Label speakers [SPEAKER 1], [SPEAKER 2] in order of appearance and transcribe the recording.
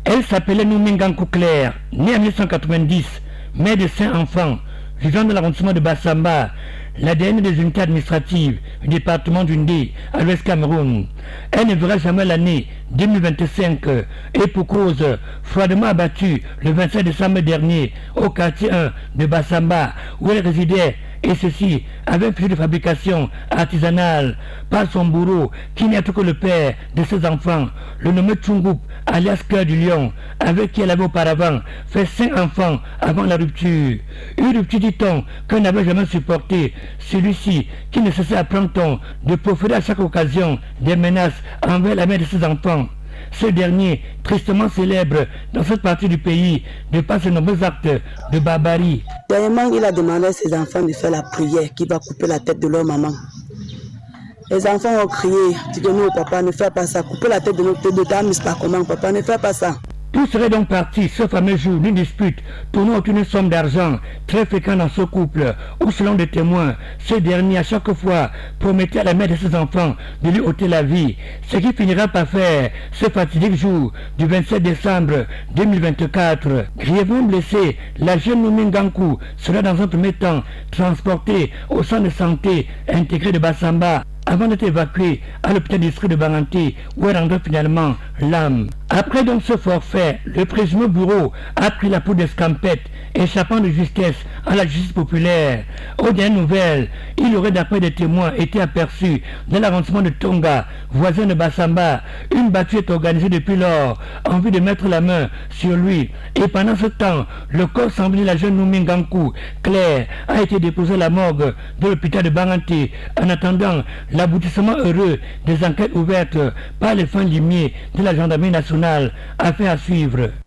[SPEAKER 1] Elle s'appelait Noumingankou Claire, née en 1990, mère de 5 enfants, vivant dans l'arrondissement de Bassamba, la dernière des unités administratives du département du Ndé, à l'ouest Cameroun. Elle ne verra jamais l'année 2025 et pour cause, froidement abattue le 27 décembre dernier au quartier 1 de Bassamba, où elle résidait, et ceci avec un fusil de fabrication artisanale par son bourreau qui n'est que le père de ses enfants, le nommé Tchungoup, alias Cœur du Lion, avec qui elle avait auparavant fait 5 enfants avant la rupture. Une rupture, dit-on, qu'elle n'avait jamais supportée. Celui-ci, qui ne cessait à prendre ton de proférer à chaque occasion des menaces envers la mère de ses enfants. Ce dernier, tristement célèbre dans cette partie du pays, de par ses nombreux actes de barbarie.
[SPEAKER 2] Dernièrement, il a demandé à ses enfants de faire la prière qui va couper la tête de leur maman. Les enfants ont crié, dit que non, papa, ne fais pas ça, couper la tête de ta mise par comment, papa, ne fais pas ça.
[SPEAKER 1] Tout serait donc parti ce fameux jour d'une dispute tournant autour d'une somme d'argent très fréquente dans ce couple, où selon des témoins, ce dernier à chaque fois promettait à la mère de ses enfants de lui ôter la vie, ce qui finira par faire ce fatidique jour du 27 décembre 2024. Grièvement blessée, la jeune Noumingankou sera dans un premier temps transportée au centre de santé intégré de Bassamba, avant d'être évacuée à l'hôpital district de Banganté, où elle rendra finalement l'âme. Après donc ce forfait, le présumé bourreau a pris la peau d'escampette, échappant de justesse à la justice populaire. Aux dernières nouvelles, il aurait d'après des témoins été aperçu dans l'arrondissement de Tonga, voisin de Bassamba. Une battue est organisée depuis lors en vue de mettre la main sur lui. Et pendant ce temps, le corps semblé de la jeune Noumingankou Claire a été déposé à la morgue de l'hôpital de Banganté en attendant l'aboutissement heureux des enquêtes ouvertes par les fins limiers de la gendarmerie nationale. Affaire à suivre.